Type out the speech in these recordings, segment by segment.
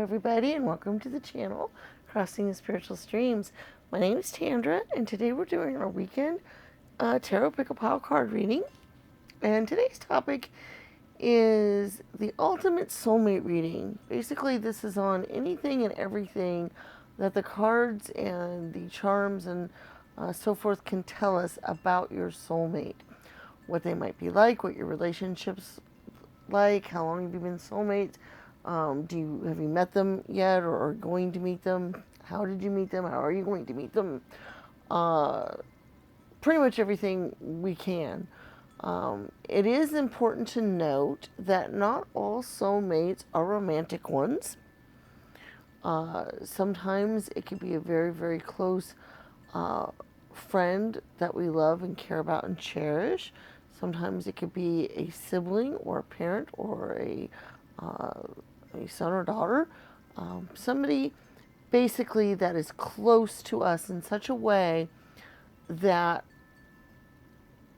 everybody, and welcome to the channel, Crossing the Spiritual Streams. My name is Tandra, and today we're doing our weekend Tarot Pick-a-Pile card reading. And today's topic is the ultimate soulmate reading. Basically, this is on anything and everything that the cards and the charms and so forth can tell us about your soulmate. What they might be like, what your relationship's like, how long have you been soulmates? Have you met them yet, or are going to meet them? How did you meet them? How are you going to meet them? Pretty much everything we can. It is important to note that not all soulmates are romantic ones. Sometimes it could be a very, very close friend that we love and care about and cherish. Sometimes it could be a sibling or a parent or a son or daughter. Somebody basically that is close to us in such a way that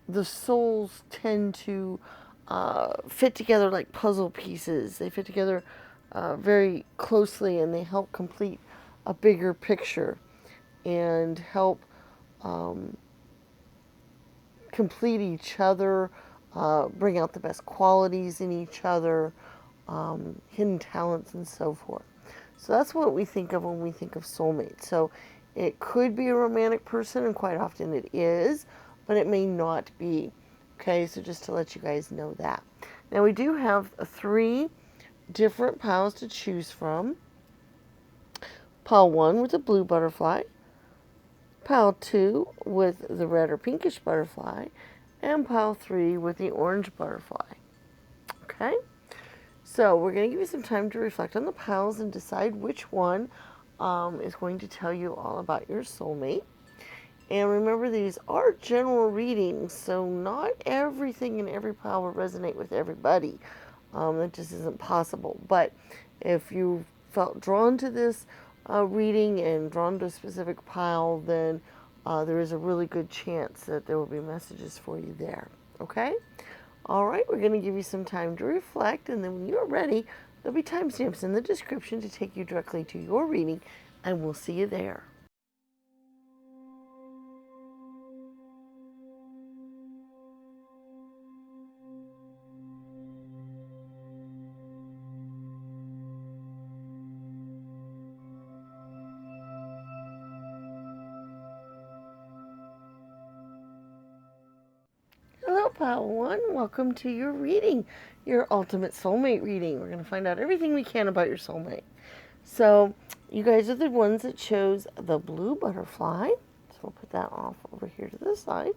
the souls tend to fit together like puzzle pieces. They fit together very closely, and they help complete a bigger picture and help complete each other, bring out the best qualities in each other, hidden talents and so forth. So that's what we think of when we think of soulmate. So it could be a romantic person, and quite often it is, but it may not be. Okay, so just to let you guys know that. Now we do have 3 different piles to choose from. Pile 1 with the blue butterfly, pile 2 with the red or pinkish butterfly, and pile 3 with the orange butterfly. Okay? So we're going to give you some time to reflect on the piles and decide which one is going to tell you all about your soulmate. And remember, these are general readings, so not everything in every pile will resonate with everybody. That just isn't possible. But if you felt drawn to this reading and drawn to a specific pile, then there is a really good chance that there will be messages for you there. Okay? All right, we're going to give you some time to reflect, and then when you're ready, there'll be timestamps in the description to take you directly to your reading, and we'll see you there. Hello, Pile 1. Welcome to your reading, your ultimate soulmate reading. We're going to find out everything we can about your soulmate. So, you guys are the ones that chose the blue butterfly. So, we'll put that off over here to this side.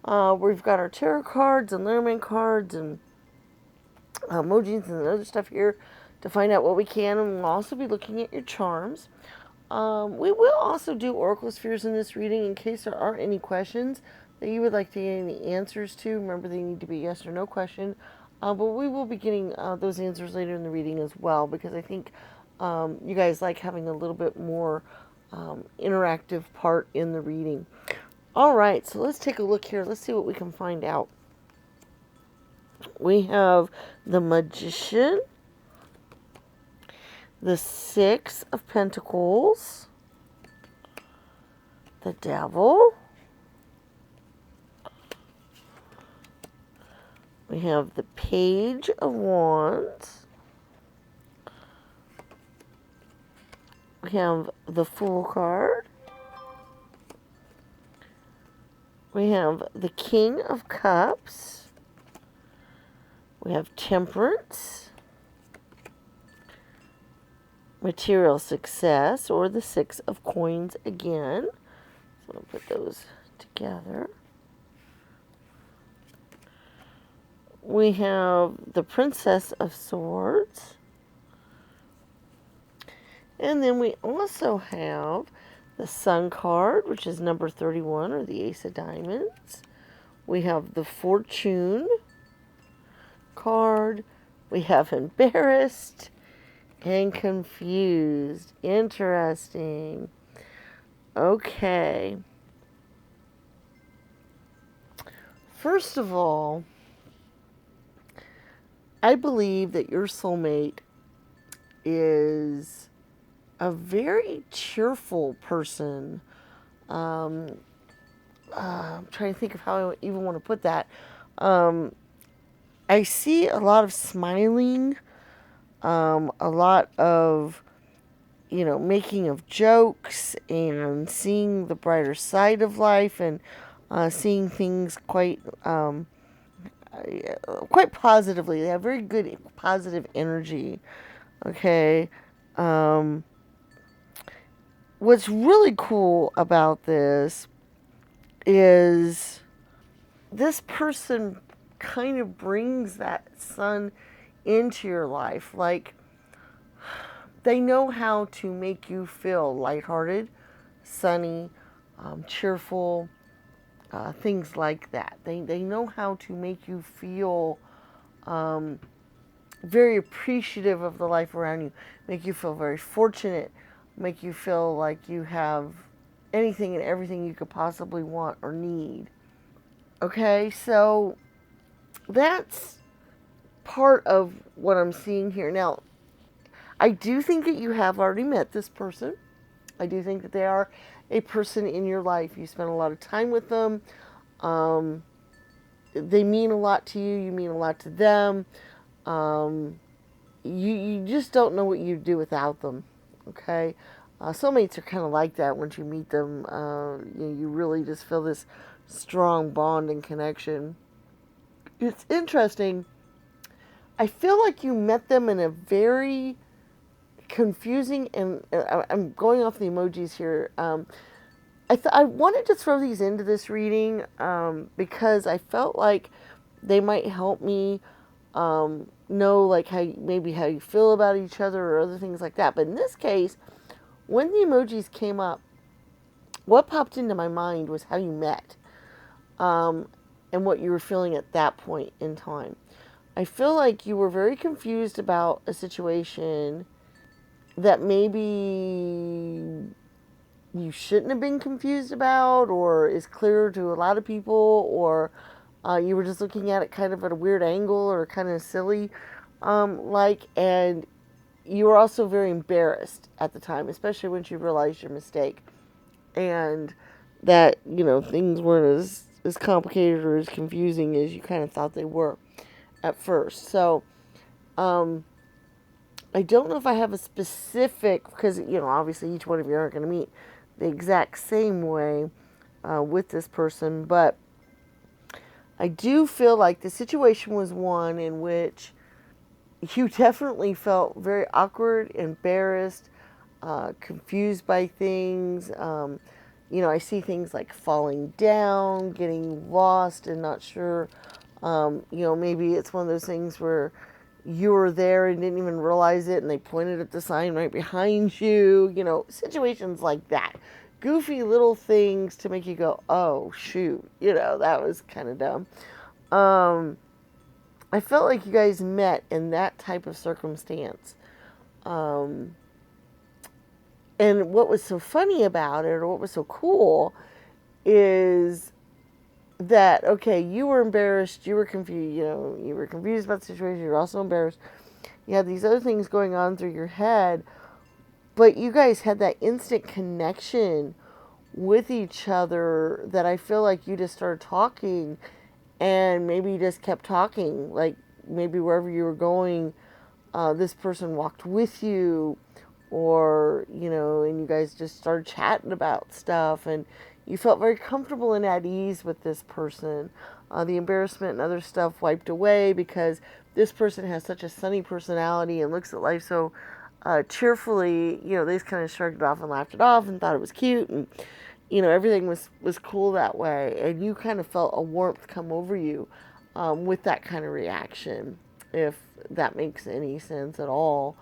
We've got our tarot cards and Lenormand cards and emojis and other stuff here to find out what we can. And we'll also be looking at your charms. We will also do oracle spheres in this reading in case there are any questions that you would like to get any answers to. Remember, they need to be yes or no question. But we will be getting those answers later in the reading as well, because I think you guys like having a little bit more interactive part in the reading. All right, so let's take a look here. Let's see what we can find out. We have the Magician, the 6 of Pentacles, the Devil, we have the Page of Wands, we have the Fool card, we have the King of Cups, we have Temperance, Material Success, or the 6 of Coins again. So I'll put those together. We have the Princess of Swords. And then we also have the Sun card, which is number 31, or the Ace of Diamonds. We have the Fortune card. We have Embarrassed and Confused. Interesting. Okay. First of all, I believe that your soulmate is a very cheerful person. I'm trying to think of how I even want to put that. I see a lot of smiling, a lot of, making of jokes and seeing the brighter side of life, and seeing things quite positively. They have very good positive energy. Okay. Um, what's really cool about this is this person kind of brings that sun into your life. Like, they know how to make you feel lighthearted, sunny, cheerful, things like that. They know how to make you feel very appreciative of the life around you, make you feel very fortunate, make you feel like you have anything and everything you could possibly want or need. Okay, so that's part of what I'm seeing here. Now, I do think that you have already met this person. I do think that they are a person in your life. You spend a lot of time with them. They mean a lot to you. You mean a lot to them. You just don't know what you'd do without them. Okay? Soulmates are kind of like that. Once you meet them, you really just feel this strong bond and connection. It's interesting. I feel like you met them in a very confusing, and I'm going off the emojis here. I wanted to throw these into this reading because I felt like they might help me know like how you feel about each other or other things like that. But in this case, when the emojis came up, what popped into my mind was how you met, and what you were feeling at that point in time. I feel like you were very confused about a situation that maybe you shouldn't have been confused about, or is clear to a lot of people, or you were just looking at it kind of at a weird angle or kind of silly, and you were also very embarrassed at the time, especially when you realized your mistake, and that, things weren't as complicated or as confusing as you kind of thought they were at first. So, I don't know if I have a specific, because, obviously each one of you aren't going to meet the exact same way with this person, but I do feel like the situation was one in which you definitely felt very awkward, embarrassed, confused by things. I see things like falling down, getting lost and not sure. Maybe it's one of those things where you were there and didn't even realize it, and they pointed at the sign right behind you. Situations like that. Goofy little things to make you go, oh, shoot. That was kind of dumb. I felt like you guys met in that type of circumstance. And what was so funny about it, or what was so cool, is that, okay, you were embarrassed, you were confused, you were confused about the situation, you were also embarrassed. You had these other things going on through your head, but you guys had that instant connection with each other that I feel like you just started talking, and maybe you just kept talking. Like, maybe wherever you were going, this person walked with you, or, and you guys just started chatting about stuff, and you felt very comfortable and at ease with this person. The embarrassment and other stuff wiped away because this person has such a sunny personality and looks at life so cheerfully. They just kind of shrugged it off and laughed it off and thought it was cute, and everything was cool that way. And you kind of felt a warmth come over you with that kind of reaction, if that makes any sense at all.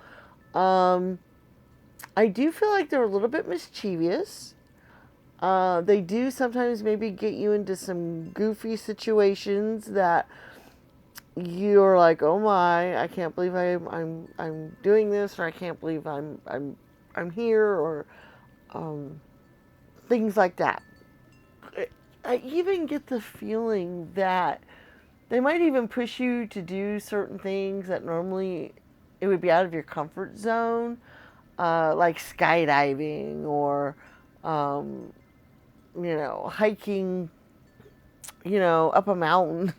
I do feel like they're a little bit mischievous. They do sometimes maybe get you into some goofy situations that you're like, oh my, I can't believe I'm doing this, or I can't believe I'm here, or things like that. I even get the feeling that they might even push you to do certain things that normally it would be out of your comfort zone, like skydiving or, um, hiking, up a mountain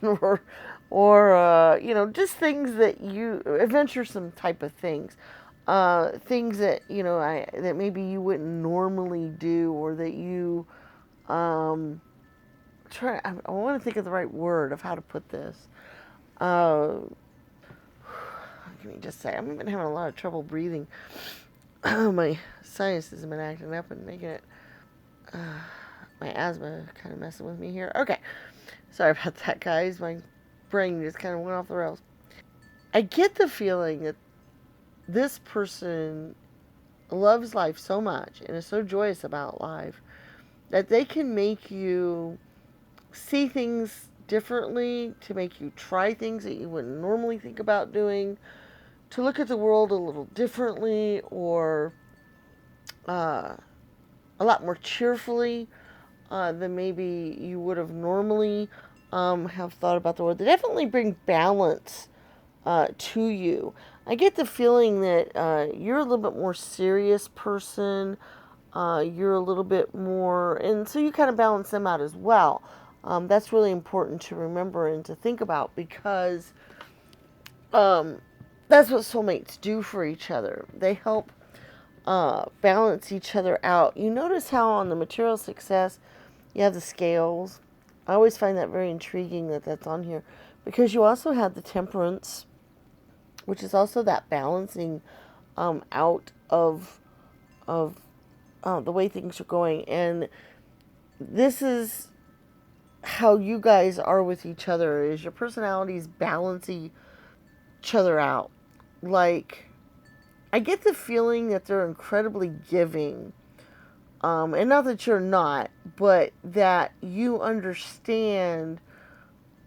or just things that adventuresome type of things. Things that, that maybe you wouldn't normally do or that you, um, I want to think of the right word of how to put this. Uh, Let me just say, I've been having a lot of trouble breathing. My sinuses have been acting up and making it, my asthma kind of messing with me here. Okay, sorry about that, guys. My brain just kind of went off the rails. I get the feeling that this person loves life so much and is so joyous about life that they can make you see things differently, to make you try things that you wouldn't normally think about doing, to look at the world a little differently or a lot more cheerfully than maybe you would have normally have thought about the world. They definitely bring balance to you. I get the feeling that you're a little bit more serious person. You're a little bit more, and so you kind of balance them out as well. That's really important to remember and to think about because that's what soulmates do for each other. They help balance each other out. You notice how on the material success you have the scales. I always find that very intriguing that that's on here because you also have the temperance, which is also that balancing out of the way things are going. And this is how you guys are with each other, is your personalities balancing each other out. Like, I get the feeling that they're incredibly giving. And not that you're not, but that you understand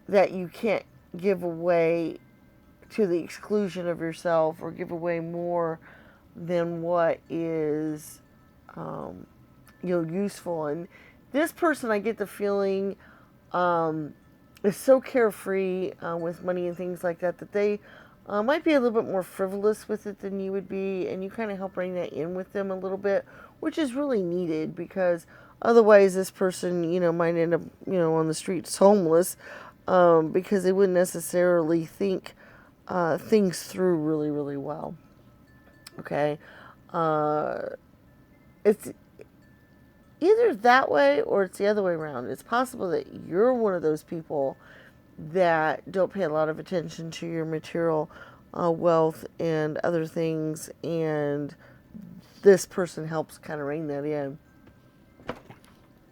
that you can't give away to the exclusion of yourself or give away more than what is, useful. And this person, I get the feeling, is so carefree with money and things like that, that they might be a little bit more frivolous with it than you would be, and you kind of help bring that in with them a little bit, which is really needed because otherwise this person, might end up, on the streets homeless because they wouldn't necessarily think things through really, really well. Okay? It's either that way or it's the other way around. It's possible that you're one of those people that don't pay a lot of attention to your material wealth and other things, and this person helps kind of rein that in.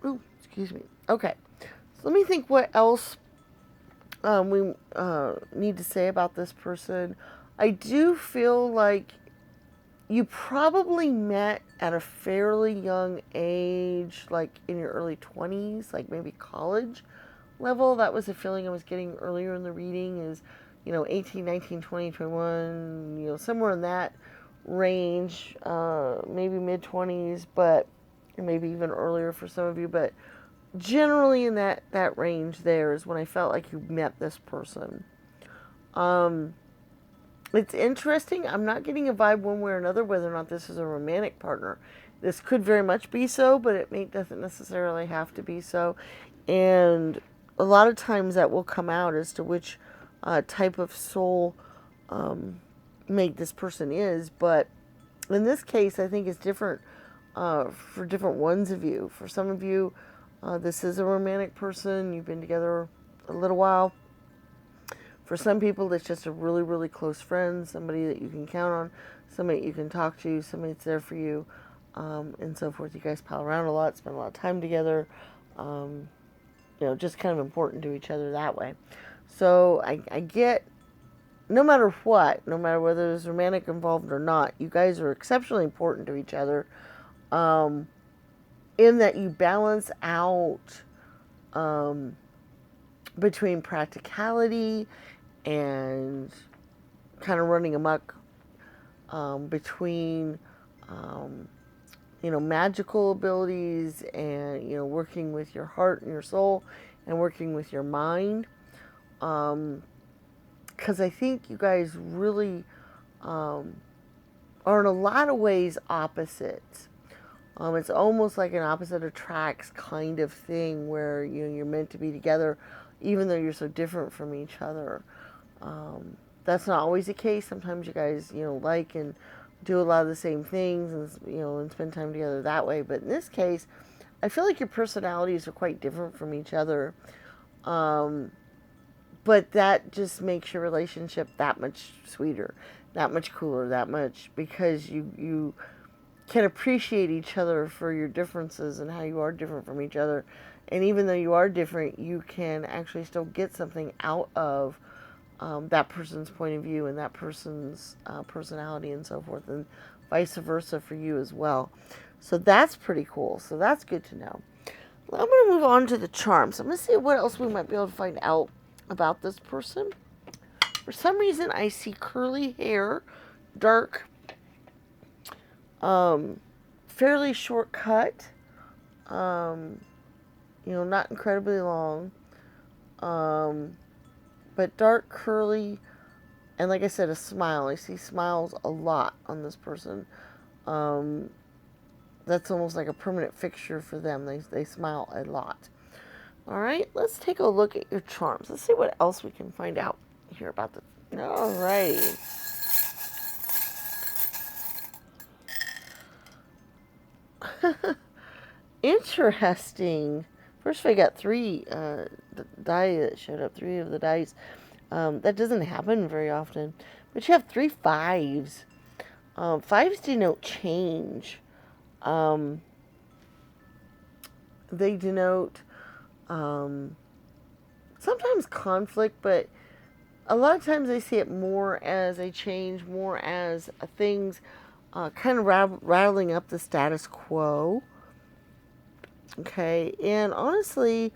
Ooh, excuse me. Okay, so let me think what else we need to say about this person. I do feel like you probably met at a fairly young age, like in your early 20s, like maybe college level. That was the feeling I was getting earlier in the reading is, 18, 19, 20, 21, somewhere in that range, maybe mid-20s, but maybe even earlier for some of you, but generally in that range there is when I felt like you met this person. It's interesting. I'm not getting a vibe one way or another whether or not this is a romantic partner. This could very much be so, but it doesn't necessarily have to be so. And a lot of times that will come out as to which type of soul mate this person is. But in this case, I think it's different for different ones of you. For some of you, this is a romantic person. You've been together a little while. For some people, it's just a really, really close friend, somebody that you can count on, somebody you can talk to, somebody that's there for you, and so forth. You guys pal around a lot, spend a lot of time together, just kind of important to each other that way. So I get, no matter what, no matter whether there's romantic involved or not, you guys are exceptionally important to each other, in that you balance out between practicality and kind of running amok, between magical abilities and working with your heart and your soul and working with your mind, because I think you guys really are in a lot of ways opposites. It's almost like an opposite attracts kind of thing where you're meant to be together, even though you're so different from each other. That's not always the case. Sometimes you guys like and do a lot of the same things and spend time together that way. But in this case, I feel like your personalities are quite different from each other. But that just makes your relationship that much sweeter, that much cooler, that much, because you can appreciate each other for your differences and how you are different from each other. And even though you are different, you can actually still get something out of that person's point of view and that person's personality and so forth, and vice versa for you as well. So that's pretty cool. So that's good to know. Well, I'm going to move on to the charms. I'm going to see what else we might be able to find out about this person. For some reason, I see curly hair, dark, fairly short cut, not incredibly long, but dark, curly, and like I said, a smile. I see smiles a lot on this person. That's almost like a permanent fixture for them. They smile a lot. All right, let's take a look at your charms. Let's see what else we can find out here about this. All right. Interesting. First, I got three die that showed up. Three of the dice. That doesn't happen very often. But you have 3 5s. Fives denote change. They denote sometimes conflict, but a lot of times I see it more as a change, more as things kind of rattling up the status quo. Okay, and honestly,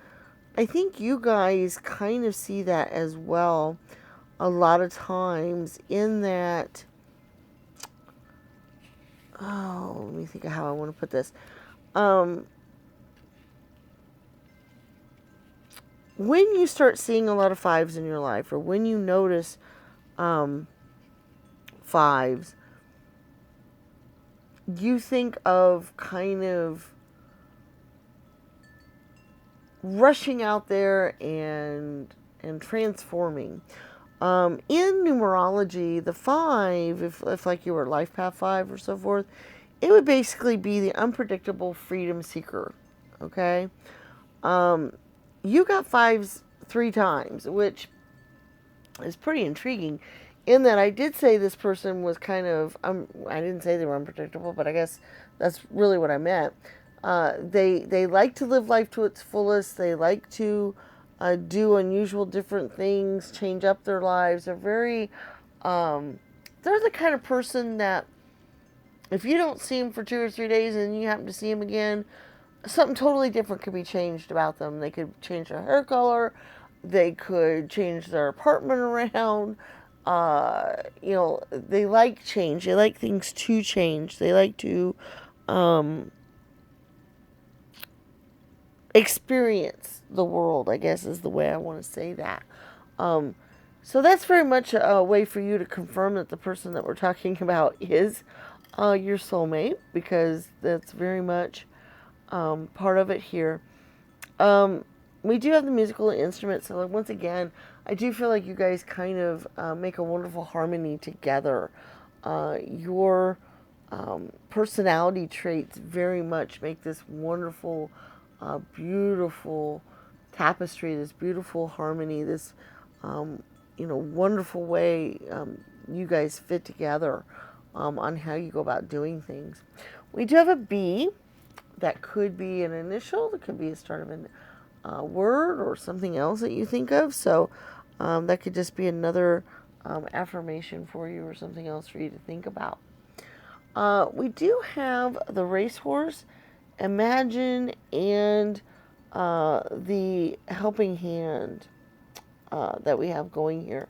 I think you guys kind of see that as well a lot of times, in that, let me think of how I want to put this. When you start seeing a lot of 5s in your life, or when you notice 5s, you think of kind of rushing out there and transforming. In numerology, the 5, if like you were life path 5 or so forth, it would basically be the unpredictable freedom seeker. Okay. You got 5s 3 times, which is pretty intriguing, in that I did say this person was kind of, I didn't say they were unpredictable, but I guess that's really what I meant. They like to live life to its fullest. They like to do unusual different things, change up their lives. They're very, they're the kind of person that if you don't see them for 2 or 3 days and you happen to see them again, something totally different could be changed about them. They could change their hair color. They could change their apartment around. They like change. They like things to change. They like to experience the world, I guess is the way I want to say that. So that's very much a way for you to confirm that the person that we're talking about is your soulmate, because that's very much part of it here. We do have the musical instruments, so once again, I do feel like you guys kind of make a wonderful harmony together. Your personality traits very much make this wonderful, beautiful tapestry, this beautiful harmony, this wonderful way you guys fit together on how you go about doing things. We do have a B. That could be an initial, that could be a start of a word or something else that you think of. So that could just be another affirmation for you, or something else for you to think about. We do have the racehorse, imagine, and the helping hand that we have going here.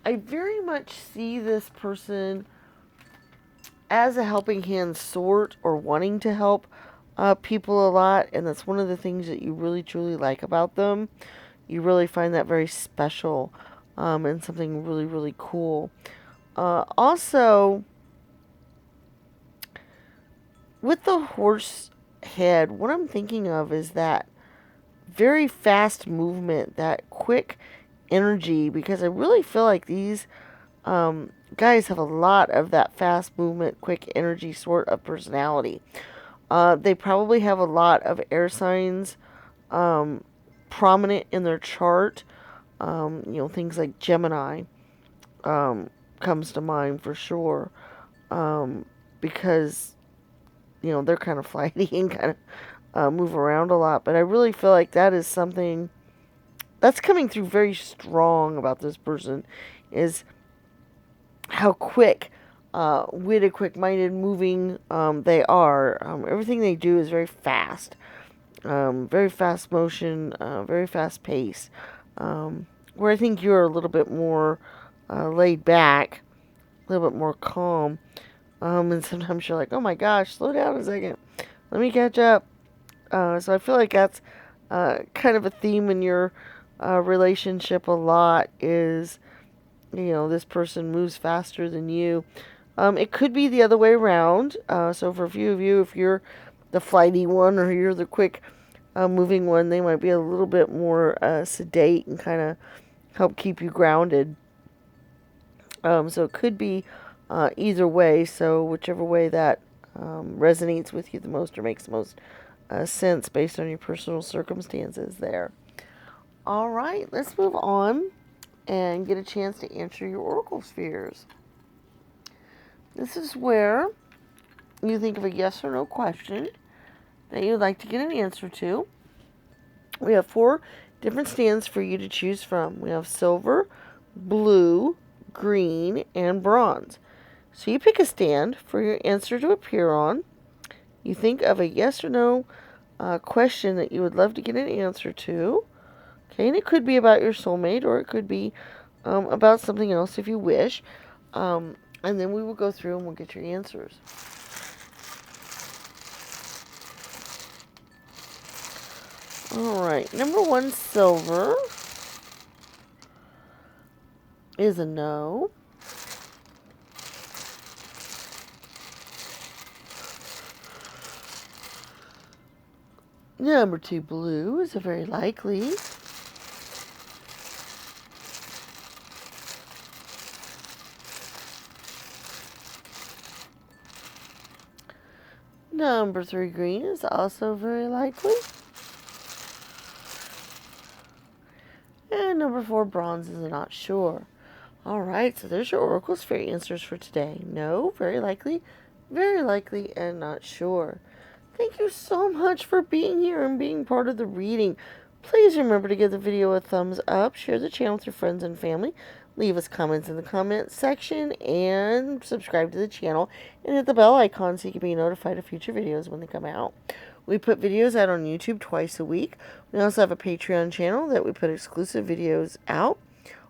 I very much see this person as a helping hand sort, or wanting to help people a lot, and that's one of the things that you really truly like about them. You really find that very special and something really, really cool. Also, with the horse head, what I'm thinking of is that very fast movement, that quick energy, because I really feel like these guys have a lot of that fast movement, quick energy sort of personality. They probably have a lot of air signs prominent in their chart. Things like Gemini comes to mind for sure, because they're kind of flighty and kind of move around a lot. But I really feel like that is something that's coming through very strong about this person, is how witted, quick-minded, moving they are. Everything they do is very fast. Very fast motion, very fast pace. Where I think you're a little bit more laid back, a little bit more calm. And sometimes you're like, oh my gosh, slow down a second. Let me catch up. So I feel like that's kind of a theme in your relationship a lot, is, this person moves faster than you. It could be the other way around. So for a few of you, if you're the flighty one or you're the quick moving one, they might be a little bit more sedate and kind of help keep you grounded. So it could be either way. So whichever way that resonates with you the most or makes the most sense based on your personal circumstances there. All right, let's move on and get a chance to answer your oracle spheres. This is where you think of a yes or no question that you'd like to get an answer to. We have 4 different stands for you to choose from. We have silver, blue, green, and bronze. So you pick a stand for your answer to appear on. You think of a yes or no question that you would love to get an answer to. Okay, and it could be about your soulmate, or it could be about something else if you wish. And then we will go through and we'll get your answers. Alright, number 1, silver, is a no. Number 2, blue, is a very likely. Number 3, green, is also very likely. And number 4, bronze, is not sure. Alright, so there's your oracle sphere answers for today. No, very likely, and not sure. Thank you so much for being here and being part of the reading. Please remember to give the video a thumbs up, share the channel with your friends and family, leave us comments in the comments section, and subscribe to the channel, and hit the bell icon so you can be notified of future videos when they come out. We put videos out on YouTube twice a week. We also have a Patreon channel that we put exclusive videos out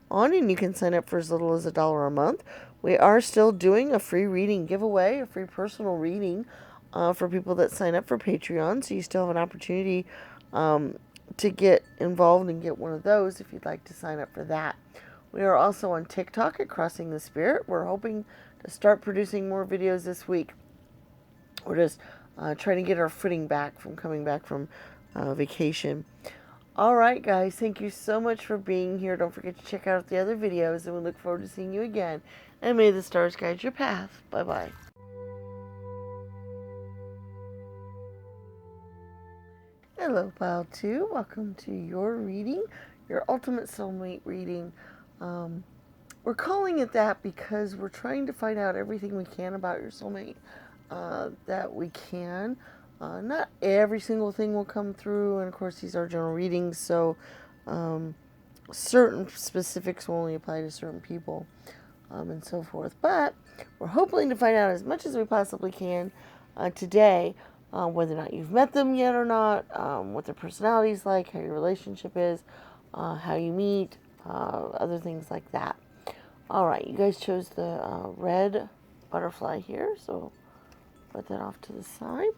on, and you can sign up for as little as $1 a month. We are still doing a free reading giveaway, a free personal reading for people that sign up for Patreon, so you still have an opportunity to get involved and get one of those if you'd like to sign up for that. We are also on TikTok at Crossing the Spirit. We're hoping to start producing more videos this week. We're just trying to get our footing back from coming back from vacation. Alright guys, thank you so much for being here. Don't forget to check out the other videos, and we look forward to seeing you again. And may the stars guide your path. Bye-bye. Hello, Pile 2. Welcome to your reading, your ultimate soulmate reading. We're calling it that because we're trying to find out everything we can about your soulmate that we can. Not every single thing will come through, and of course these are general readings, so certain specifics will only apply to certain people, and so forth. But we're hoping to find out as much as we possibly can today. Whether or not you've met them yet or not, what their personality is like, how your relationship is, how you meet, other things like that. Alright, you guys chose the red butterfly here, so put that off to the side.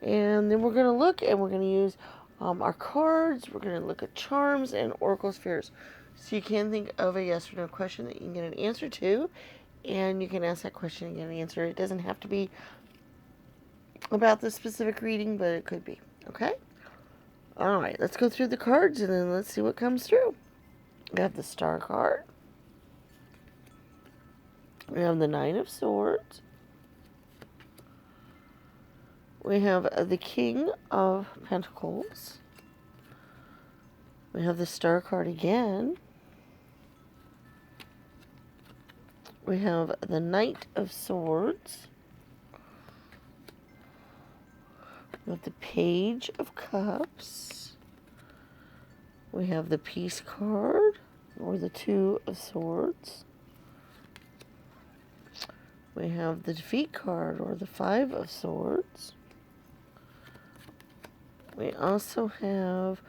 And then we're going to look, and we're going to use our cards. We're going to look at charms and oracle spheres. So you can think of a yes or no question that you can get an answer to. and you can ask that question and get an answer. It doesn't have to be about the specific reading, but it could be. Okay? Alright, let's go through the cards and then let's see what comes through. We have the Star card. We have the Nine of Swords. We have the King of Pentacles. We have the Star card again. We have the Knight of Swords. We have the Page of Cups. We have the Peace card, or the Two of Swords. We have the Defeat card, or the Five of Swords. We also have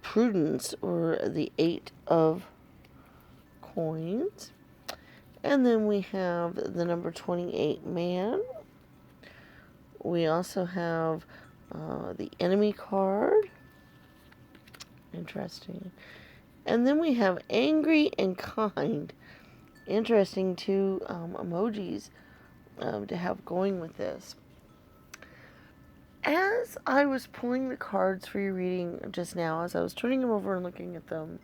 Prudence, or the Eight of Coins. And then we have the number 28, Man. We also have the Enemy card. Interesting. And then we have Angry and Kind. Interesting, two emojis to have going with this. As I was pulling the cards for your reading just now, as I was turning them over and looking at them,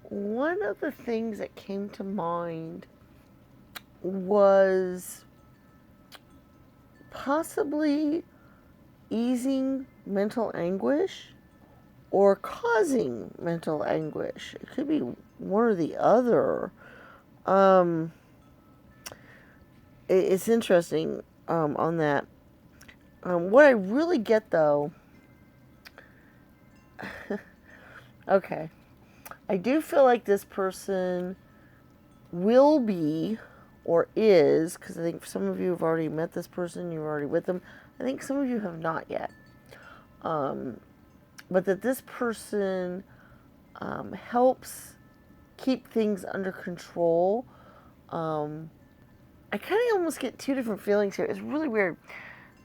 one of the things that came to mind was possibly easing mental anguish or causing mental anguish. It could be one or the other. It's interesting on that. What I really get, though, okay, I do feel like this person will be, or is, because I think some of you have already met this person, you're already with them. I think some of you have not yet. But that this person helps keep things under control. I kind of almost get two different feelings here. It's really weird.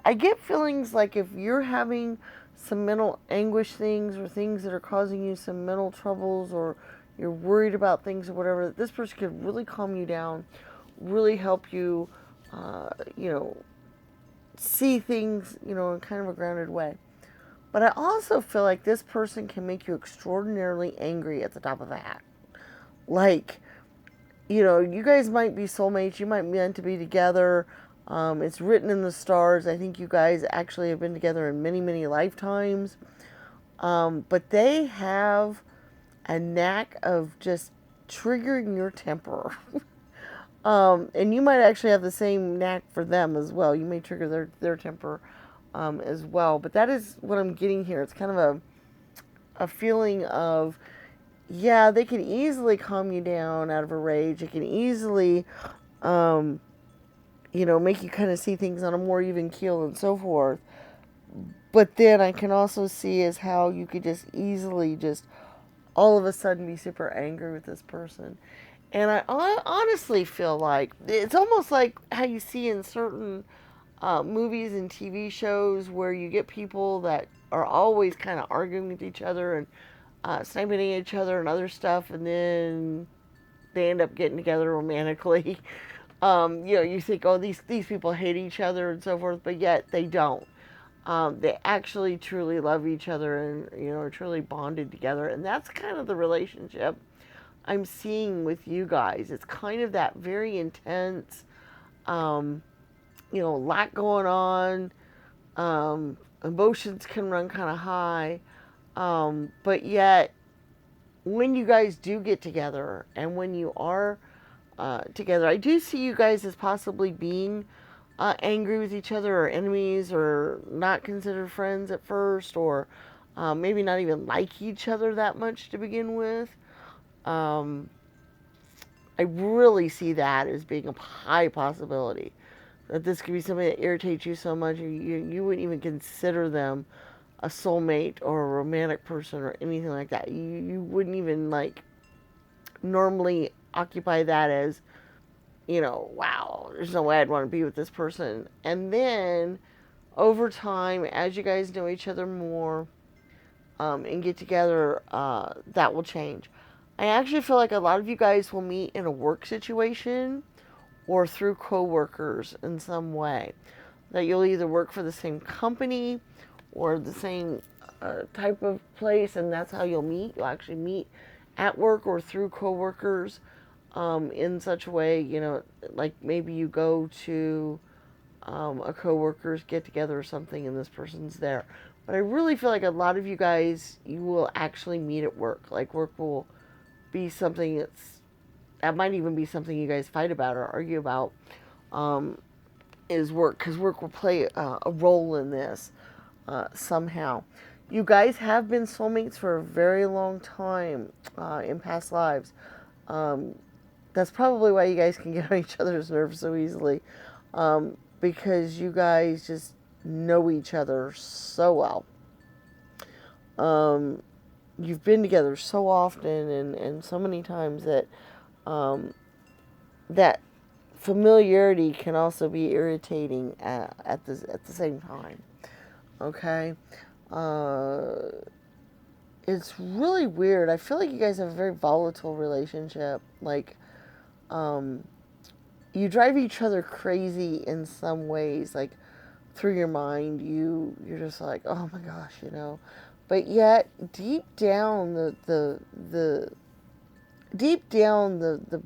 I get feelings like if you're having some mental anguish things or things that are causing you some mental troubles or you're worried about things or whatever, that this person could really calm you down, really help you, see things, in kind of a grounded way. But I also feel like this person can make you extraordinarily angry at the top of the hat. Like, you guys might be soulmates, you might be meant to be together. It's written in the stars. I think you guys actually have been together in many, many lifetimes. But they have a knack of just triggering your temper. And you might actually have the same knack for them as well. You may trigger their temper as well. But that is what I'm getting here. It's kind of a feeling of, yeah, they can easily calm you down out of a rage. They can easily, make you kind of see things on a more even keel and so forth. But then I can also see as how you could just easily just all of a sudden be super angry with this person. And I honestly feel like it's almost like how you see in certain movies and TV shows where you get people that are always kind of arguing with each other and sniping at each other and other stuff, and then they end up getting together romantically. You think, oh, these people hate each other and so forth, but yet they don't. They actually truly love each other and, are truly bonded together. And that's kind of the relationship I'm seeing with you guys. It's kind of that very intense, lot going on. Emotions can run kind of high. But yet, when you guys do get together and when you are together, I do see you guys as possibly being angry with each other or enemies or not considered friends at first, or maybe not even like each other that much to begin with. I really see that as being a high possibility. That this could be somebody that irritates you so much you wouldn't even consider them a soulmate or a romantic person or anything like that. You wouldn't even normally occupy that as, wow, there's no way I'd want to be with this person. And then over time, as you guys know each other more and get together, that will change. I actually feel like a lot of you guys will meet in a work situation or through coworkers in some way. That you'll either work for the same company or the same type of place, and that's how you'll meet. You'll actually meet at work or through coworkers in such a way, like maybe you go to a coworker's get together or something, and this person's there. But I really feel like a lot of you guys, you will actually meet at work. Like work will be something that might even be something you guys fight about or argue about. Is work, because work will play a role in this somehow. You guys have been soulmates for a very long time in past lives. That's probably why you guys can get on each other's nerves so easily, because you guys just know each other so well. You've been together so often and so many times that that familiarity can also be irritating at the same time. Okay? It's really weird. I feel like you guys have a very volatile relationship. Like, you drive each other crazy in some ways. Like, through your mind, you're just like, oh my gosh, But yet, deep down, the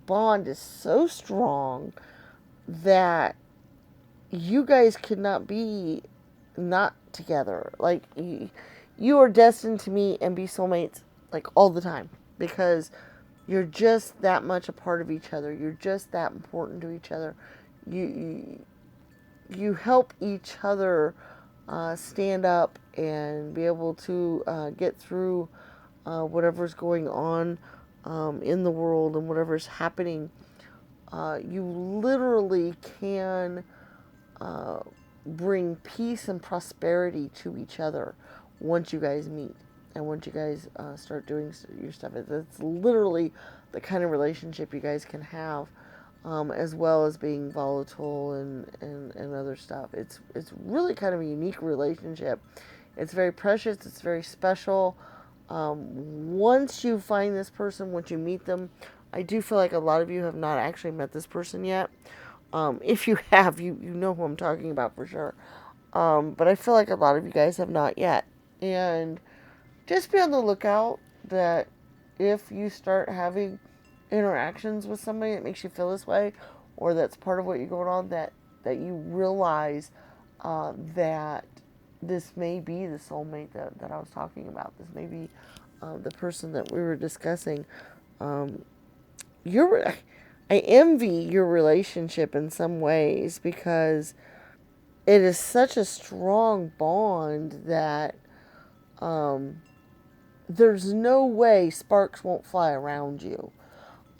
bond is so strong that you guys could not be not together. Like, you are destined to meet and be soulmates, like, all the time. Because you're just that much a part of each other. You're just that important to each other. You help each other stand up and be able to get through whatever's going on in the world and whatever's happening. You literally can bring peace and prosperity to each other once you guys meet and once you guys start doing your stuff. It's literally the kind of relationship you guys can have, as well as being volatile and other stuff. It's really kind of a unique relationship. It's very precious. It's very special. Once you find this person, once you meet them, I do feel like a lot of you have not actually met this person yet. If you have, you know who I'm talking about for sure. But I feel like a lot of you guys have not yet. And just be on the lookout that if you start having interactions with somebody that makes you feel this way, or that's part of what you're going on, that you realize that this may be the soulmate that I was talking about. This may be the person that we were discussing. I envy your relationship in some ways, because it is such a strong bond that there's no way sparks won't fly around you.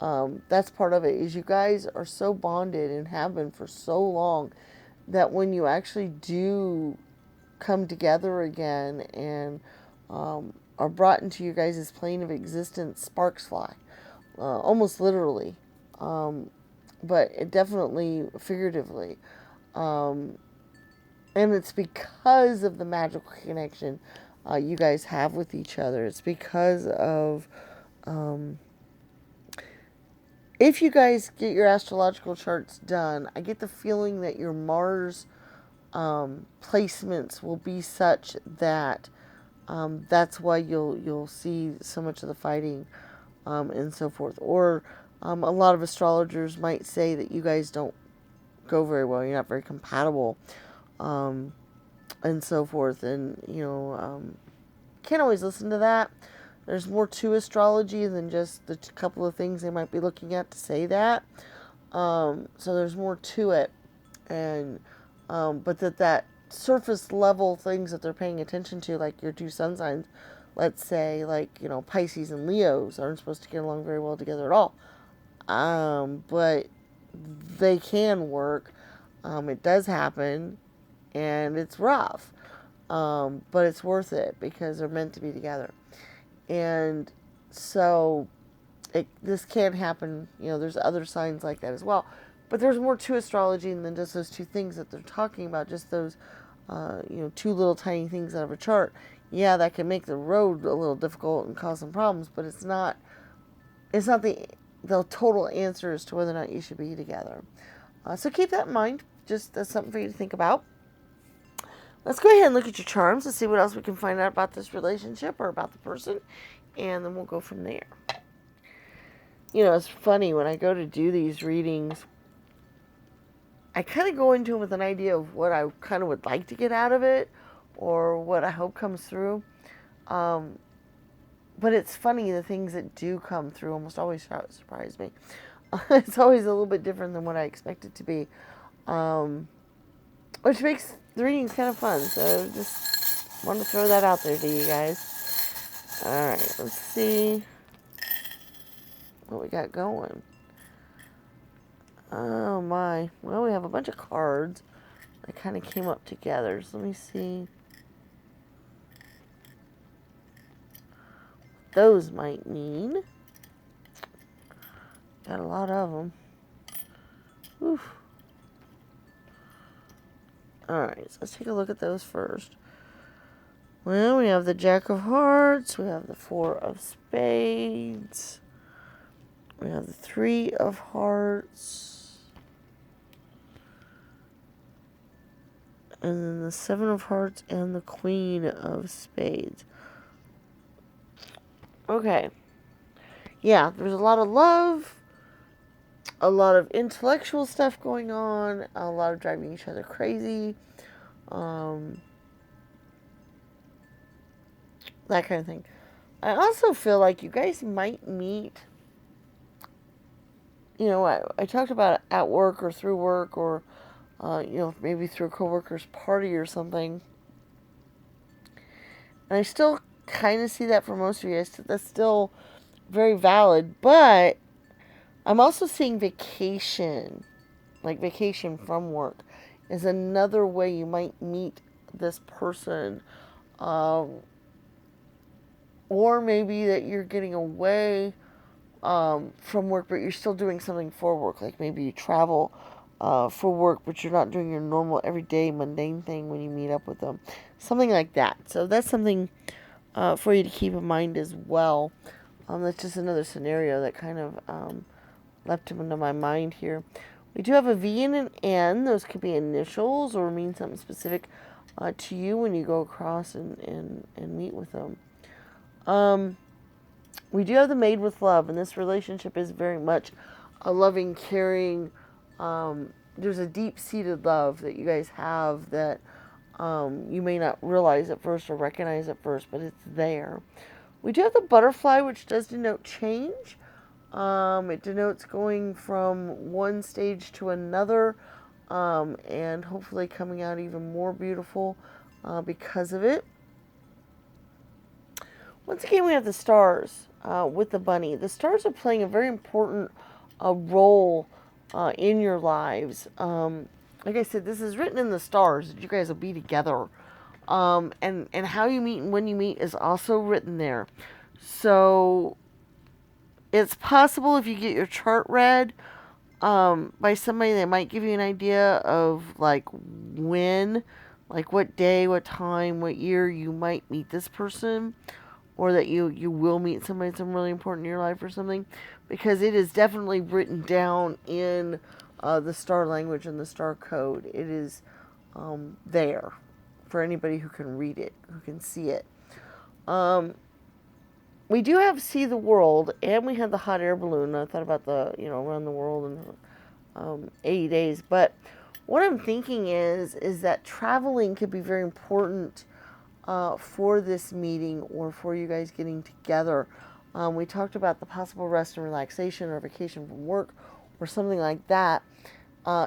That's part of it, is you guys are so bonded and have been for so long that when you actually do come together again and are brought into you guys' plane of existence, sparks fly. Almost literally. But it definitely figuratively. And it's because of the magical connection you guys have with each other. It's because of... if you guys get your astrological charts done, I get the feeling that your Mars placements will be such that that's why you'll see so much of the fighting and so forth. Or a lot of astrologers might say that you guys don't go very well. You're not very compatible and so forth. And, can't always listen to that. There's more to astrology than just the couple of things they might be looking at to say that. So there's more to it. And but that surface level things that they're paying attention to, like your two sun signs, let's say, like, Pisces and Leos aren't supposed to get along very well together at all. But they can work. It does happen, and it's rough. But it's worth it because they're meant to be together. And so this can happen. There's other signs like that as well. But there's more to astrology than just those two things that they're talking about. Just those, two little tiny things out of a chart. Yeah, that can make the road a little difficult and cause some problems. But it's not the total answer as to whether or not you should be together. So keep that in mind. Just that's something for you to think about. Let's go ahead and look at your charms and see what else we can find out about this relationship or about the person. And then we'll go from there. You know, it's funny, when I go to do these readings, I kind of go into it with an idea of what I kind of would like to get out of it or what I hope comes through. But it's funny, the things that do come through almost always surprise me. It's always a little bit different than what I expect it to be. Which makes the readings kind of fun. So just want to throw that out there to you guys. Alright, let's see what we got going. Oh my. Well, we have a bunch of cards that kind of came up together. So let me see what those might mean. Got a lot of them. Oof. Alright, so let's take a look at those first. Well, we have the Jack of Hearts. We have the Four of Spades. We have the Three of Hearts. And then the Seven of Hearts and the Queen of Spades. Okay. Yeah, there's a lot of love. A lot of intellectual stuff going on. A lot of driving each other crazy. That kind of thing. I also feel like you guys might meet, you know, I talked about it at work or through work or, you know, maybe through a coworker's party or something. And I still kind of see that for most of you guys. That's still very valid. But I'm also seeing vacation, like vacation from work, is another way you might meet this person. Or maybe that you're getting away from work, but you're still doing something for work. Like maybe you travel for work, but you're not doing your normal, everyday, mundane thing when you meet up with them. Something like that. So that's something for you to keep in mind as well. That's just another scenario that kind of leapt into my mind here. We do have a V and an N. Those could be initials or mean something specific to you when you go across and meet with them. We do have the Made with Love, and this relationship is very much a loving, caring, there's a deep-seated love that you guys have that you may not realize at first or recognize at first, but it's there. We do have the Butterfly, which does denote change. It denotes going from one stage to another, and hopefully coming out even more beautiful because of it. Once again, we have the stars with the bunny. The stars are playing a very important role in your lives. Like I said, this is written in the stars that you guys will be together. And how you meet and when you meet is also written there. So it's possible if you get your chart read by somebody that might give you an idea of like when, like what day, what time, what year you might meet this person. Or that you will meet somebody that's really important in your life or something. Because it is definitely written down in the star language and the star code. It is there for anybody who can read it, who can see it. We do have See the World, and we have the hot air balloon. I thought about the, around the world in 80 days. But what I'm thinking is that traveling could be very important for this meeting or for you guys getting together. We talked about the possible rest and relaxation or vacation from work or something like that.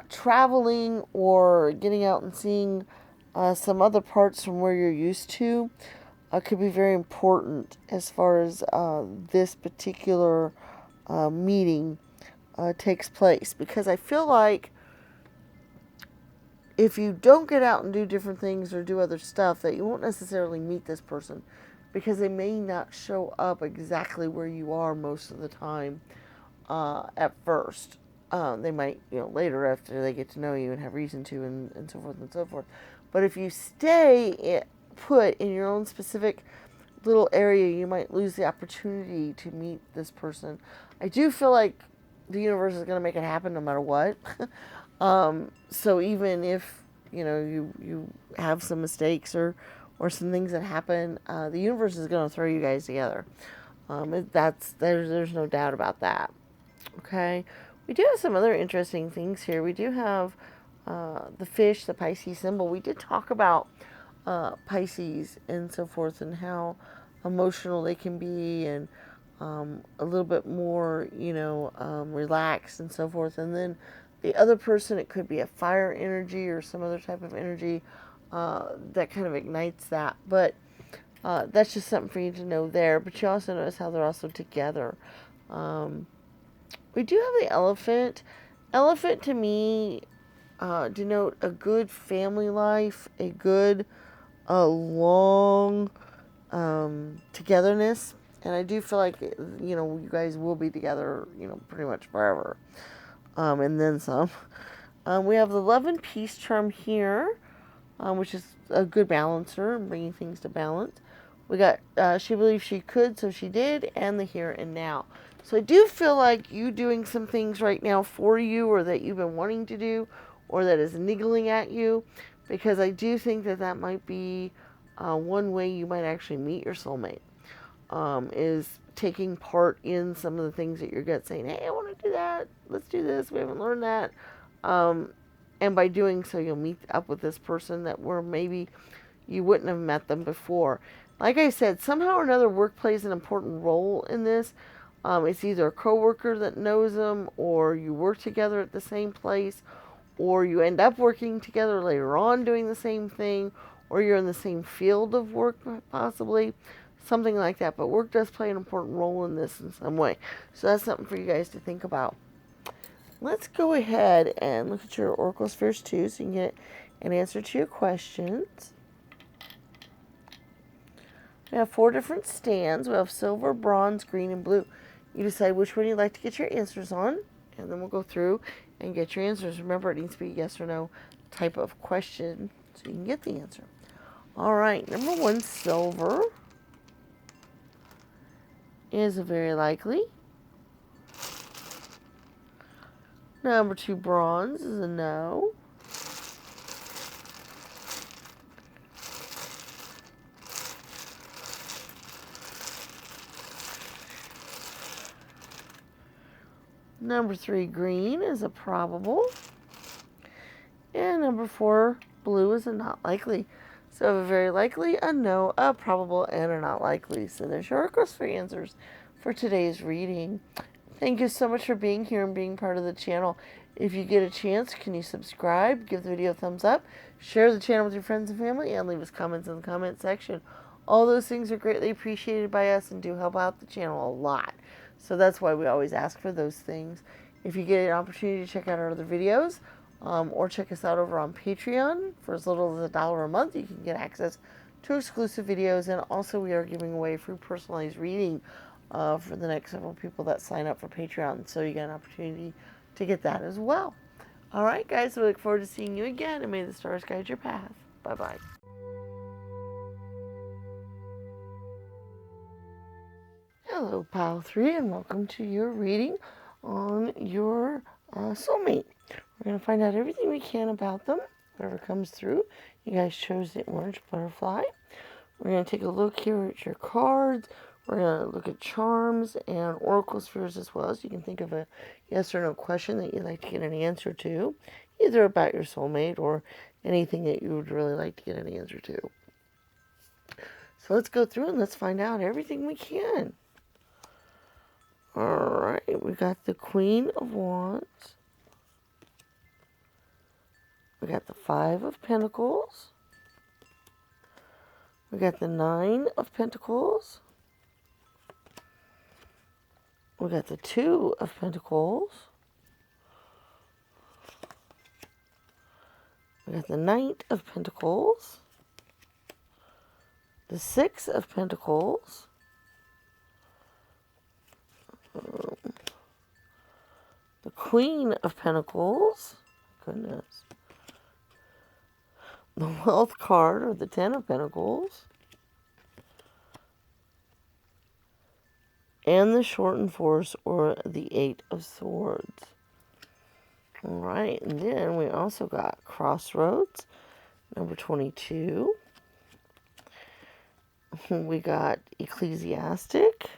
Traveling or getting out and seeing some other parts from where you're used to could be very important as far as this particular meeting takes place. Because I feel like if you don't get out and do different things or do other stuff, that you won't necessarily meet this person because they may not show up exactly where you are most of the time at first. They might, later after they get to know you and have reason to and so forth and so forth. But if you stay put in your own specific little area, you might lose the opportunity to meet this person. I do feel like the universe is going to make it happen no matter what. So even if, you know, you have some mistakes or some things that happen, the universe is going to throw you guys together. There's no doubt about that. Okay. We do have some other interesting things here. We do have the fish, the Pisces symbol. We did talk about Pisces and so forth, and how emotional they can be, and a little bit more, you know, relaxed and so forth. And then the other person, it could be a fire energy or some other type of energy that kind of ignites that. But that's just something for you to know there. But you also notice how they're also together. We do have the elephant. Elephant to me denote a good family life, a good, long togetherness. And I do feel like, you know, you guys will be together, you know, pretty much forever. And then some. We have the love and peace charm here, which is a good balancer and bringing things to balance. We got she believed she could, so she did, and the here and now. So I do feel like you doing some things right now for you, or that you've been wanting to do, or that is niggling at you, because I do think that that might be one way you might actually meet your soulmate, is taking part in some of the things that your gut's saying, hey, I want to do that, let's do this, we haven't learned that. And by doing so, you'll meet up with this person that where maybe you wouldn't have met them before. Like I said, somehow or another, work plays an important role in this. It's either a coworker that knows them, or you work together at the same place, or you end up working together later on doing the same thing, or you're in the same field of work, possibly. Something like that. But work does play an important role in this in some way. So that's something for you guys to think about. Let's go ahead and look at your Oracle Spheres too, so you can get an answer to your questions. We have 4 different stands. We have silver, bronze, green, and blue. You decide which one you'd like to get your answers on, and then we'll go through and get your answers. Remember, it needs to be a yes or no type of question so you can get the answer. All right, number 1, silver, is a very likely. Number 2, bronze, is a no. Number 3, green, is a probable. And number 4, blue, is a not likely. So a very likely, a no, a probable, and a not likely. So there's your Oracle Sphere answers for today's reading. Thank you so much for being here and being part of the channel. If you get a chance, can you subscribe, give the video a thumbs up, share the channel with your friends and family, and leave us comments in the comment section. All those things are greatly appreciated by us and do help out the channel a lot. So that's why we always ask for those things. If you get an opportunity to check out our other videos, or check us out over on Patreon, for as little as $1 a month, you can get access to exclusive videos. And also we are giving away free personalized reading for the next several people that sign up for Patreon. So you get an opportunity to get that as well. All right, guys, we look forward to seeing you again, and may the stars guide your path. Bye-bye. Hello, Pile 3, and welcome to your reading on your soulmate. We're going to find out everything we can about them, whatever comes through. You guys chose the orange butterfly. We're going to take a look here at your cards. We're going to look at charms and Oracle Spheres as well, so you can think of a yes or no question that you'd like to get an answer to, either about your soulmate or anything that you would really like to get an answer to. So let's go through and let's find out everything we can. Alright, we got the Queen of Wands. We got the 5 of Pentacles. We got the 9 of Pentacles. We got the 2 of Pentacles. We got the Knight of Pentacles. The 6 of Pentacles. The Queen of Pentacles. Goodness. The Wealth card, or the 10 of Pentacles. and the shortened force, or the Eight of Swords. All right, and then we also got Crossroads, number 22. We got Ecclesiastic.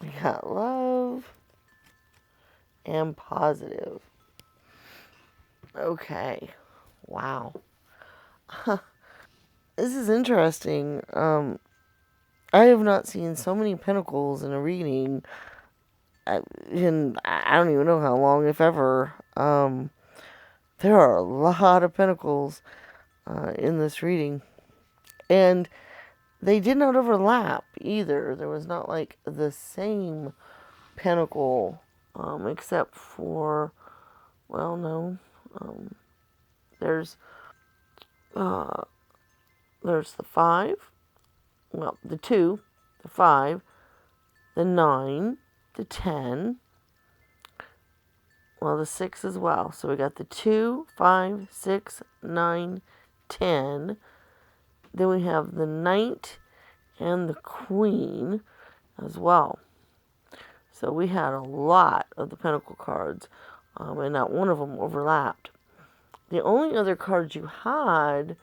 We got Love and Positive. Okay, wow. This is interesting. I have not seen so many pentacles in a reading in I don't even know how long, if ever. There are a lot of pentacles in this reading. And they did not overlap either. There was not like the same pentacle, except for, well, no. There's the 5, well, the 2, the 5, the 9, the 10, well, the 6 as well. So we got the 2, 5, 6, 9, 10. Then we have the Knight and the Queen as well. So we had a lot of the Pentacle cards, and not one of them overlapped. The only other cards you had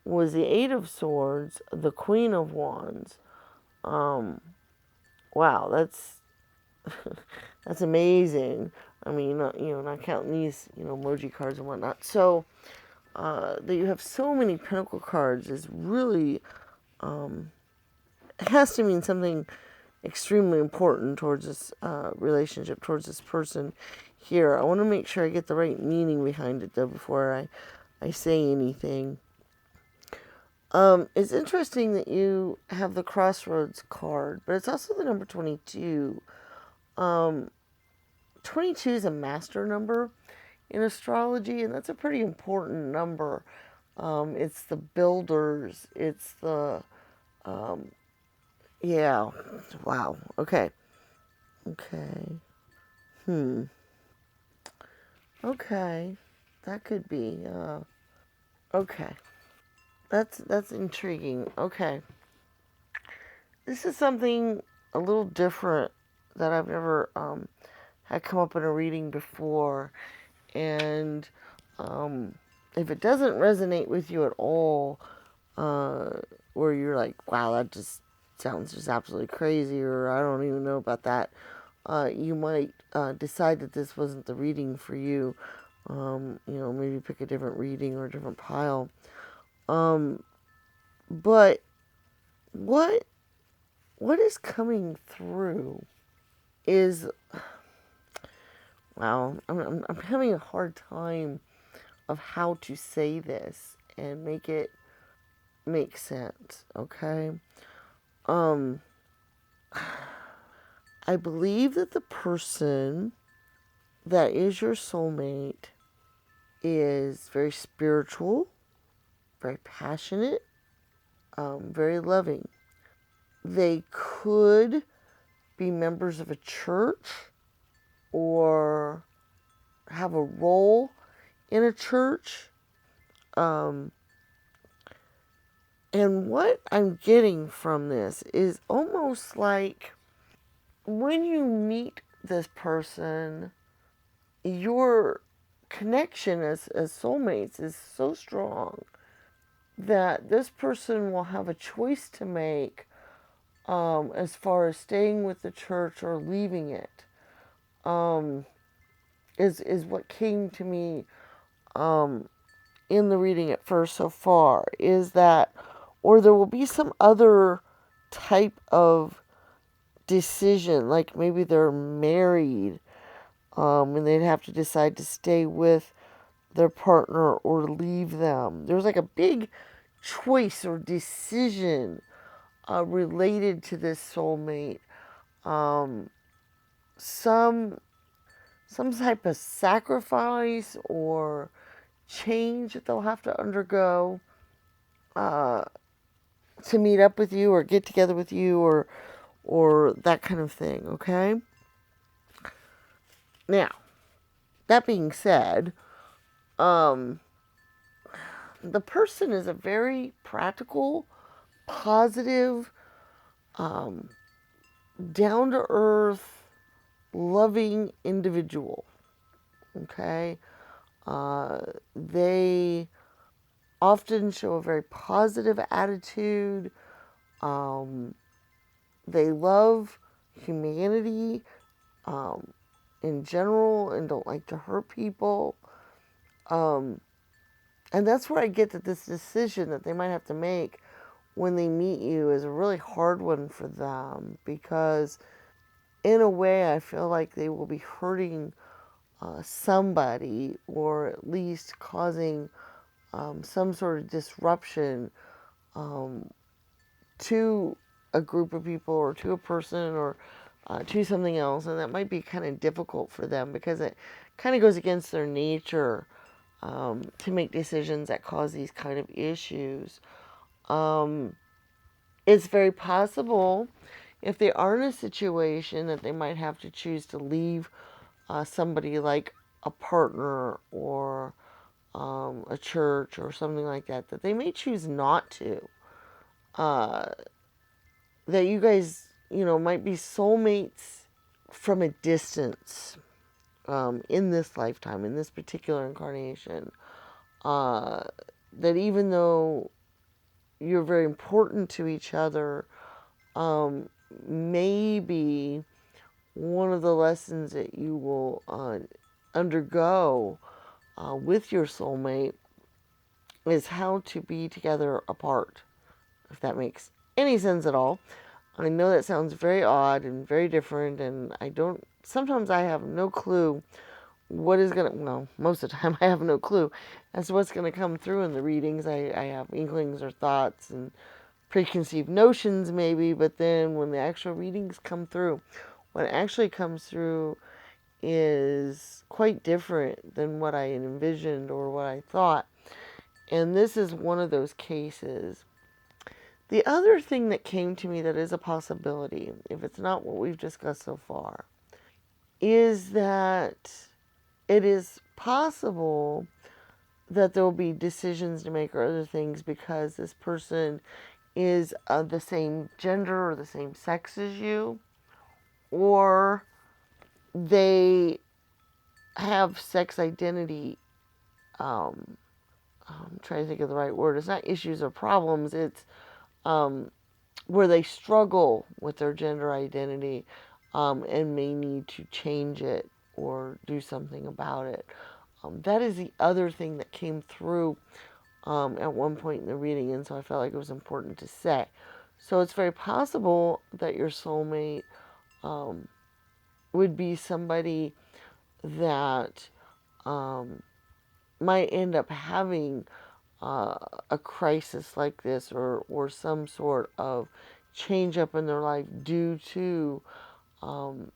was the Eight of Swords, the Queen of Wands. Wow, that's that's amazing. I mean, not counting these, emoji cards and whatnot. So that you have so many Pentacle cards is really, it has to mean something extremely important towards this relationship, towards this person here. I want to make sure I get the right meaning behind it, though, before I say anything. It's interesting that you have the Crossroads card, but it's also the number 22. 22 is a master number in astrology, and that's a pretty important number. It's the builders. It's the, yeah, wow, okay. Okay, that could be, okay. That's intriguing. Okay. This is something a little different that I've never had come up in a reading before. And if it doesn't resonate with you at all, where you're like, wow, that just sounds just absolutely crazy, or I don't even know about that, you might decide that this wasn't the reading for you. Maybe pick a different reading or a different pile. But what is coming through is, wow, I'm having a hard time of how to say this and make it make sense, okay? I believe that the person that is your soulmate is very spiritual, very passionate, very loving. They could be members of a church or have a role in a church. And what I'm getting from this is almost like when you meet this person, your connection as soulmates is so strong that this person will have a choice to make as far as staying with the church or leaving it. Is what came to me in the reading at first so far, is that, or there will be some other type of decision, like maybe they're married, and they'd have to decide to stay with their partner or leave them. There's like a big choice or decision related to this soulmate. Some type of sacrifice or change that they'll have to undergo to meet up with you or get together with you, or that kind of thing, okay? Now, that being said, the person is a very practical, positive, down to earth, loving individual. Okay? They often show a very positive attitude. Um, they love humanity in general and don't like to hurt people. Um, and that's where I get that this decision that they might have to make when they meet you is a really hard one for them, because in a way I feel like they will be hurting somebody, or at least causing some sort of disruption um, to a group of people, or to a person, or to something else. And that might be kind of difficult for them, because it kind of goes against their nature to make decisions that cause these kind of issues. Um, it's very possible, if they are in a situation, that they might have to choose to leave somebody like a partner, or a church, or something like that, that they may choose not to. Uh, that you guys, might be soulmates from a distance in this lifetime, in this particular incarnation. Uh, that even though you're very important to each other, um, maybe one of the lessons that you will undergo with your soulmate is how to be together apart, if that makes any sense at all. I know that sounds very odd and very different, and sometimes I have no clue what is going to, well, most of the time I have no clue as to what's going to come through in the readings. I have inklings or thoughts and preconceived notions maybe, but then when the actual readings come through, what actually comes through is quite different than what I envisioned or what I thought. And this is one of those cases. The other thing that came to me that is a possibility, if it's not what we've discussed so far, is that it is possible that there will be decisions to make, or other things, because this person is of the same gender or the same sex as you, or they have sex identity. I'm trying to think of the right word. It's not issues or problems. It's where they struggle with their gender identity and may need to change it or do something about it. That is the other thing that came through at one point in the reading, and so I felt like it was important to say. So it's very possible that your soulmate would be somebody that might end up having a crisis like this, or some sort of change up in their life due to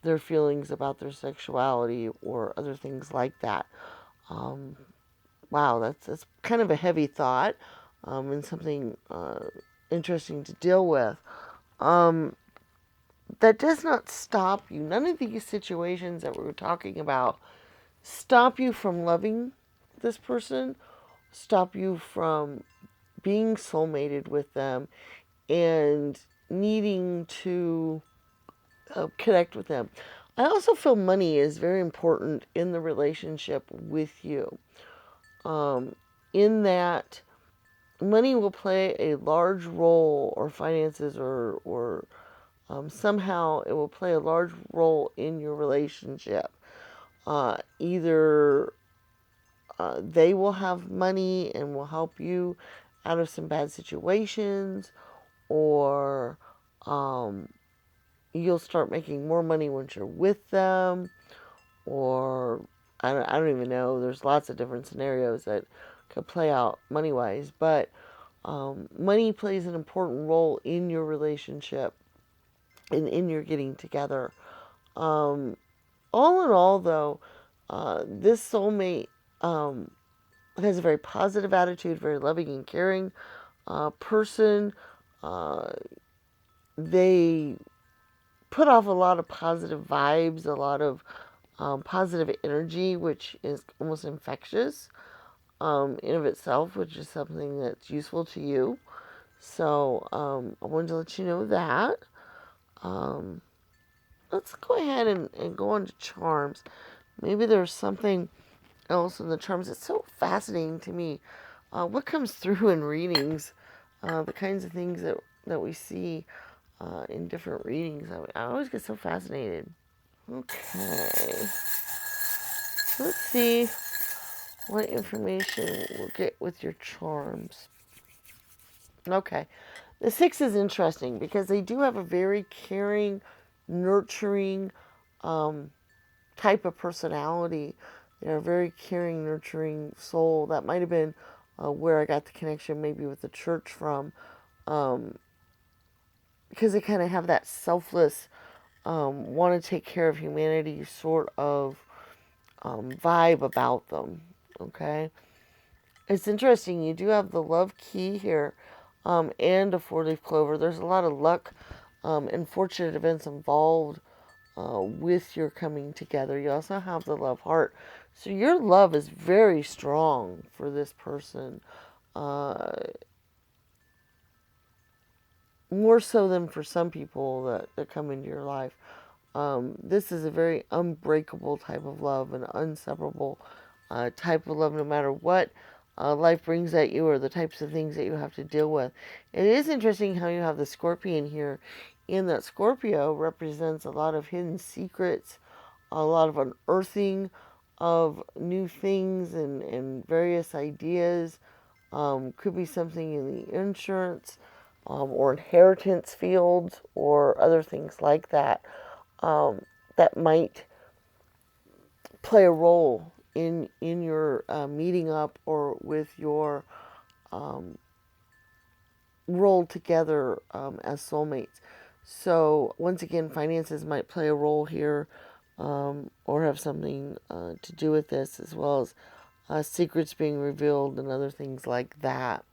their feelings about their sexuality or other things like that. Wow, that's kind of a heavy thought and something interesting to deal with. That does not stop you. None of these situations that we were talking about stop you from loving this person, stop you from being soulmated with them, and needing to connect with them. I also feel money is very important in the relationship with you. In that money will play a large role, or finances, or somehow it will play a large role in your relationship. Either they will have money and will help you out of some bad situations, or you'll start making more money once you're with them, or I don't even know. There's lots of different scenarios that could play out money wise, but money plays an important role in your relationship and in your getting together. All in all, though, this soulmate has a very positive attitude, very loving and caring person. Uh, they put off a lot of positive vibes, a lot of positive energy, which is almost infectious in of itself, which is something that's useful to you. So I wanted to let you know that. let's go ahead and go on to charms. Maybe there's something else in the charms. It's so fascinating to me. What comes through in readings, the kinds of things that we see in different readings. I always get so fascinated. Okay. Let's see what information we'll get with your charms. Okay. The 6 is interesting because they do have a very caring, nurturing type of personality. They're a very caring, nurturing soul. That might have been where I got the connection maybe with the church from. Because they kind of have that selfless, want to take care of humanity sort of vibe about them. Okay? It's interesting. You do have the love key here and a 4-leaf clover. There's a lot of luck and fortunate events involved with your coming together. You also have the love heart. So your love is very strong for this person. More so than for some people that come into your life. This is a very unbreakable type of love, an inseparable type of love, no matter what life brings at you or the types of things that you have to deal with. It is interesting how you have the scorpion here, and that Scorpio represents a lot of hidden secrets, a lot of unearthing of new things and various ideas. Could be something in the insurance or inheritance fields or other things like that that might play a role in your meeting up or with your role together as soulmates. So once again, finances might play a role here or have something to do with this, as well as secrets being revealed and other things like that.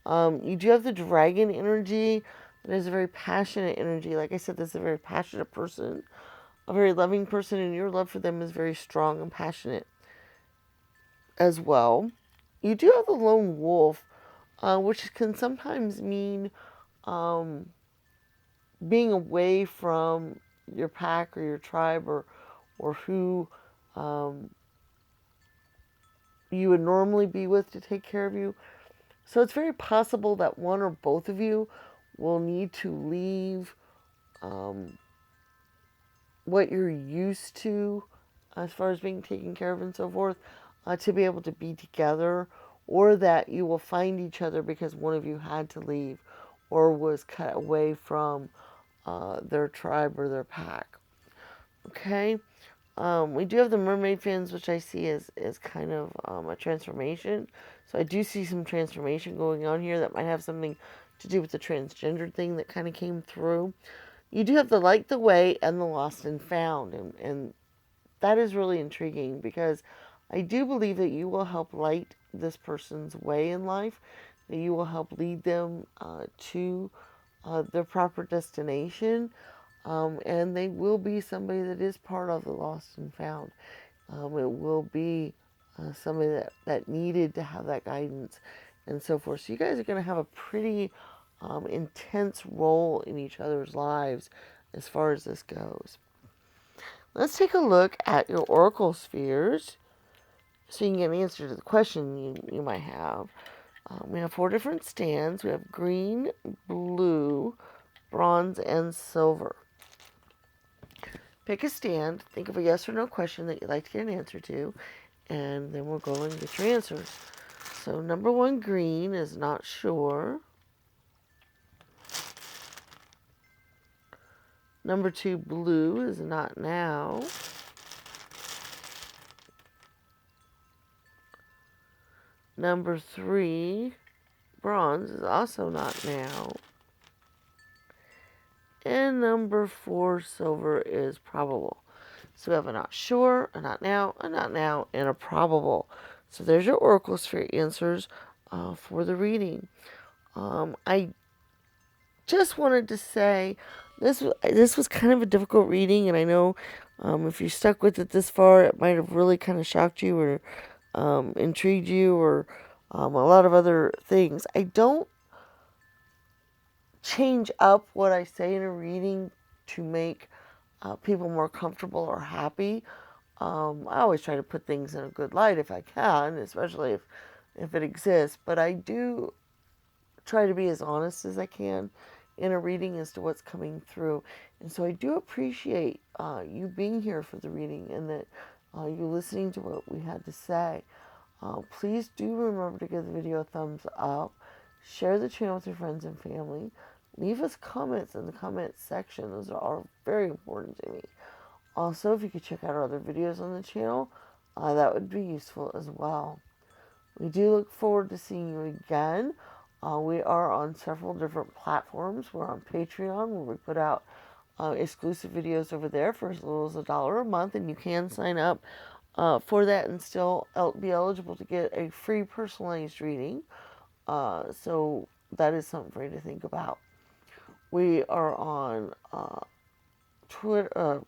You do have the dragon energy. That is a very passionate energy. Like I said, this is a very passionate person, a very loving person, and your love for them is very strong and passionate as well. You do have the lone wolf, which can sometimes mean being away from your pack or your tribe or who you would normally be with to take care of you. So it's very possible that one or both of you will need to leave what you're used to as far as being taken care of and so forth to be able to be together, or that you will find each other because one of you had to leave or was cut away from their tribe or their pack. Okay? We do have the mermaid fins, which I see as kind of a transformation. So I do see some transformation going on here that might have something to do with the transgender thing that kind of came through. You do have the light the way and the lost and found. And that is really intriguing because I do believe that you will help light this person's way in life, that you will help lead them to their proper destination. And they will be somebody that is part of the lost and found. It will be somebody that needed to have that guidance and so forth. So you guys are going to have a pretty intense role in each other's lives as far as this goes. Let's take a look at your oracle spheres so you can get an answer to the question you might have. We have 4 different stands. We have green, blue, bronze, and silver. Pick a stand, think of a yes or no question that you'd like to get an answer to, and then we'll go and get your answers. So number 1, green, is not sure. Number 2, blue, is not now. Number 3, bronze, is also not now. And number 4, silver, is probable. So we have a not sure, a not now, and a probable. So there's your oracle sphere answers for the reading. I just wanted to say this was kind of a difficult reading, and I know if you stuck with it this far, it might have really kind of shocked you or intrigued you or a lot of other things. I don't change up what I say in a reading to make people more comfortable or happy. I always try to put things in a good light if I can, especially if it exists. But I do try to be as honest as I can in a reading as to what's coming through. And so I do appreciate you being here for the reading and that you listening to what we had to say. Please do remember to give the video a thumbs up. Share the channel with your friends and family. Leave us comments in the comments section. Those are all very important to me. Also, if you could check out our other videos on the channel, that would be useful as well. We do look forward to seeing you again. We are on several different platforms. We're on Patreon, where we put out exclusive videos over there for as little as $1 a month, and you can sign up for that and still be eligible to get a free personalized reading. So that is something for you to think about. We are on Twitter,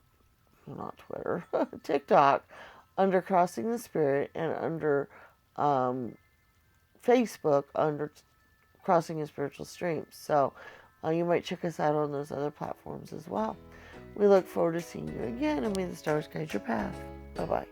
not Twitter, TikTok, under Crossing the Spirit, and under Facebook under Crossing a Spiritual Streams. So you might check us out on those other platforms as well. We look forward to seeing you again, and may the stars guide your path. Bye-bye.